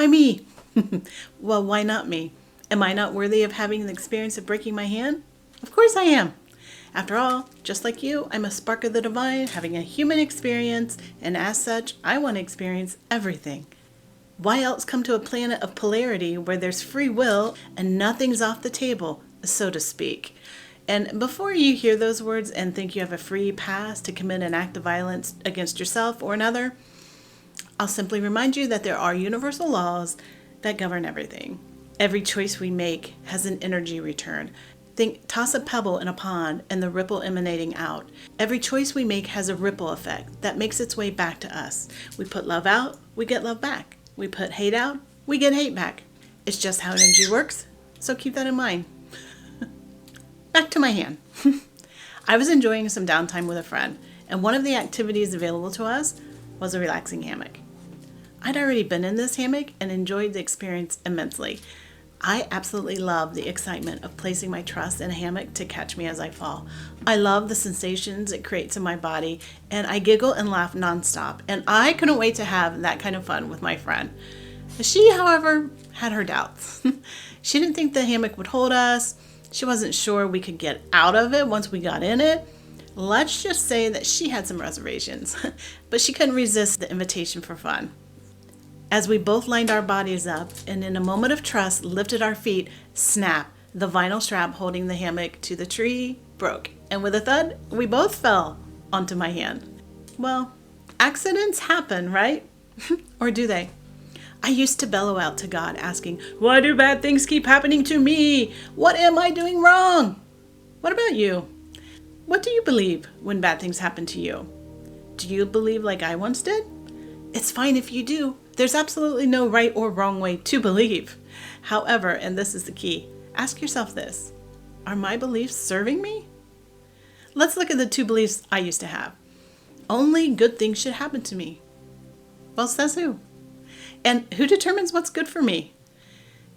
Why me? Well, why not me? Am I not worthy of having the experience of breaking my hand? Of course I am. After all, just like you, I'm a spark of the divine, having a human experience, and as such, I want to experience everything. Why else come to a planet of polarity where there's free will and nothing's off the table, so to speak? And before you hear those words and think you have a free pass to commit an act of violence against yourself or another, I'll simply remind you that there are universal laws that govern everything. Every choice we make has an energy return. Think toss a pebble in a pond and the ripple emanating out. Every choice we make has a ripple effect that makes its way back to us. We put love out, we get love back. We put hate out, we get hate back. It's just how energy works, so keep that in mind. Back to my hand. I was enjoying some downtime with a friend, and one of the activities available to us was a relaxing hammock. I'd already been in this hammock and enjoyed the experience immensely. I absolutely love the excitement of placing my trust in a hammock to catch me as I fall. I love the sensations it creates in my body, and I giggle and laugh nonstop, and I couldn't wait to have that kind of fun with my friend. She, however, had her doubts. She didn't think the hammock would hold us. She wasn't sure we could get out of it once we got in it. Let's just say that she had some reservations, but she couldn't resist the invitation for fun. As we both lined our bodies up and in a moment of trust lifted our feet, snap, the vinyl strap holding the hammock to the tree broke. And with a thud, we both fell onto my hand. Well, accidents happen, right? Or do they? I used to bellow out to God asking, why do bad things keep happening to me? What am I doing wrong? What about you? What do you believe when bad things happen to you? Do you believe like I once did? It's fine if you do. There's absolutely no right or wrong way to believe. However, and this is the key, ask yourself this: are my beliefs serving me? Let's look at the two beliefs I used to have. Only good things should happen to me. Well, says who? And who determines what's good for me?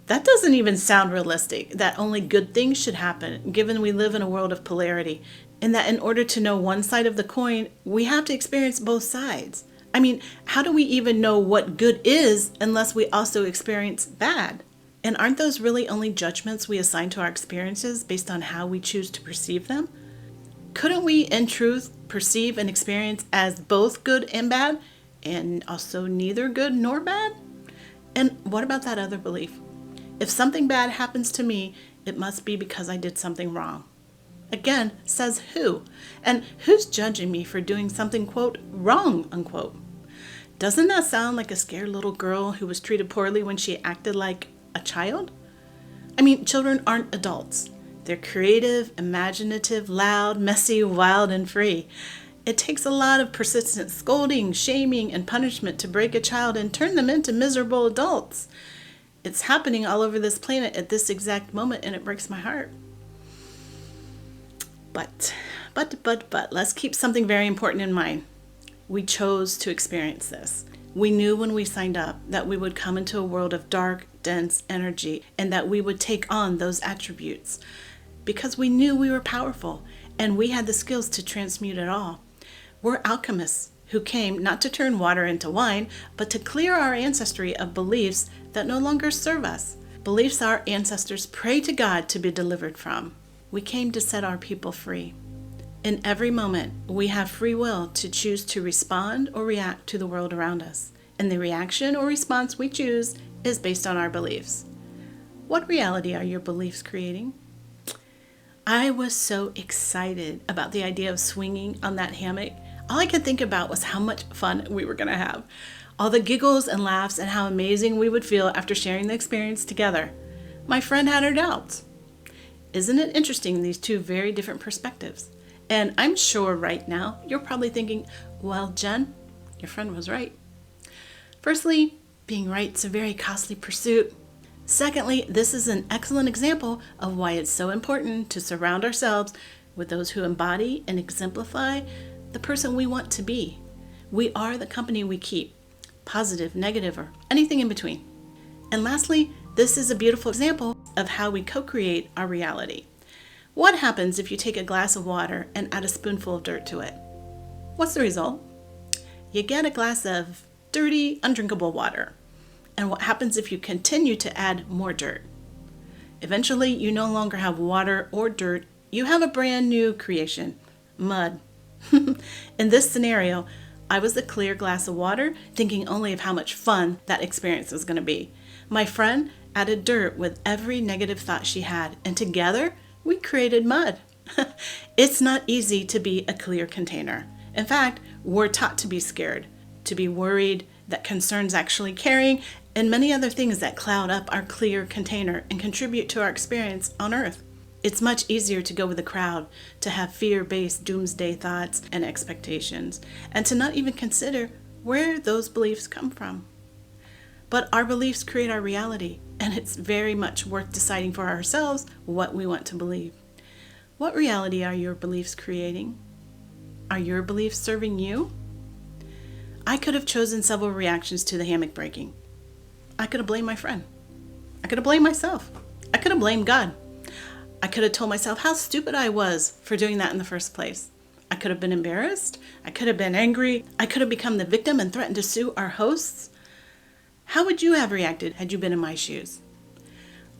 That doesn't even sound realistic, that only good things should happen, given we live in a world of polarity, and that in order to know one side of the coin, we have to experience both sides. I mean, how do we even know what good is unless we also experience bad? And aren't those really only judgments we assign to our experiences based on how we choose to perceive them? Couldn't we, in truth, perceive and experience as both good and bad, and also neither good nor bad? And what about that other belief? If something bad happens to me, it must be because I did something wrong. Again, says who? And who's judging me for doing something, quote, wrong, unquote? Doesn't that sound like a scared little girl who was treated poorly when she acted like a child? I mean, children aren't adults. They're creative, imaginative, loud, messy, wild, and free. It takes a lot of persistent scolding, shaming, and punishment to break a child and turn them into miserable adults. It's happening all over this planet at this exact moment, and it breaks my heart. But, let's keep something very important in mind. We chose to experience this. We knew when we signed up that we would come into a world of dark, dense energy, and that we would take on those attributes. Because we knew we were powerful, and we had the skills to transmute it all. We're alchemists who came not to turn water into wine, but to clear our ancestry of beliefs that no longer serve us. Beliefs our ancestors prayed to God to be delivered from. We came to set our people free. In every moment, we have free will to choose to respond or react to the world around us. And the reaction or response we choose is based on our beliefs. What reality are your beliefs creating? I was so excited about the idea of swinging on that hammock. All I could think about was how much fun we were going to have. All the giggles and laughs and how amazing we would feel after sharing the experience together. My friend had her doubts. Isn't it interesting, these two very different perspectives? And I'm sure right now you're probably thinking, well, Jen, your friend was right. Firstly, being right's a very costly pursuit. Secondly, this is an excellent example of why it's so important to surround ourselves with those who embody and exemplify the person we want to be. We are the company we keep, positive, negative, or anything in between. And lastly, this is a beautiful example of how we co-create our reality. What happens if you take a glass of water and add a spoonful of dirt to it? What's the result? You get a glass of dirty, undrinkable water. And what happens if you continue to add more dirt? Eventually, you no longer have water or dirt. You have a brand new creation, mud. In this scenario, I was the clear glass of water, thinking only of how much fun that experience was going to be. My friend added dirt with every negative thought she had, and together we created mud. It's not easy to be a clear container. In fact, we're taught to be scared, to be worried, that concerns actually carrying, and many other things that cloud up our clear container and contribute to our experience on Earth. It's much easier to go with the crowd, to have fear-based doomsday thoughts and expectations, and to not even consider where those beliefs come from. But our beliefs create our reality, and it's very much worth deciding for ourselves what we want to believe. What reality are your beliefs creating? Are your beliefs serving you? I could have chosen several reactions to the hammock breaking. I could have blamed my friend. I could have blamed myself. I could have blamed God. I could have told myself how stupid I was for doing that in the first place. I could have been embarrassed. I could have been angry. I could have become the victim and threatened to sue our hosts. How would you have reacted had you been in my shoes?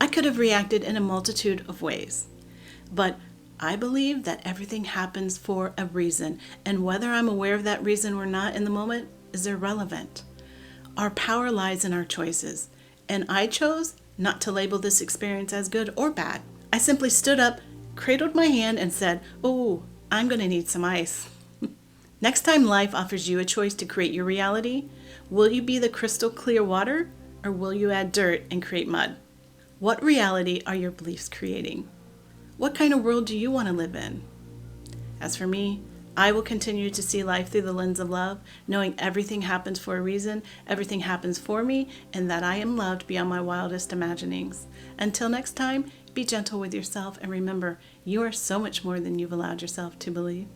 I could have reacted in a multitude of ways. But I believe that everything happens for a reason, and whether I'm aware of that reason or not in the moment is irrelevant. Our power lies in our choices, and I chose not to label this experience as good or bad. I simply stood up, cradled my hand, and said, "Oh, I'm going to need some ice." Next time life offers you a choice to create your reality, will you be the crystal clear water, or will you add dirt and create mud? What reality are your beliefs creating? What kind of world do you want to live in? As for me, I will continue to see life through the lens of love, knowing everything happens for a reason, everything happens for me, and that I am loved beyond my wildest imaginings. Until next time, be gentle with yourself, and remember, you are so much more than you've allowed yourself to believe.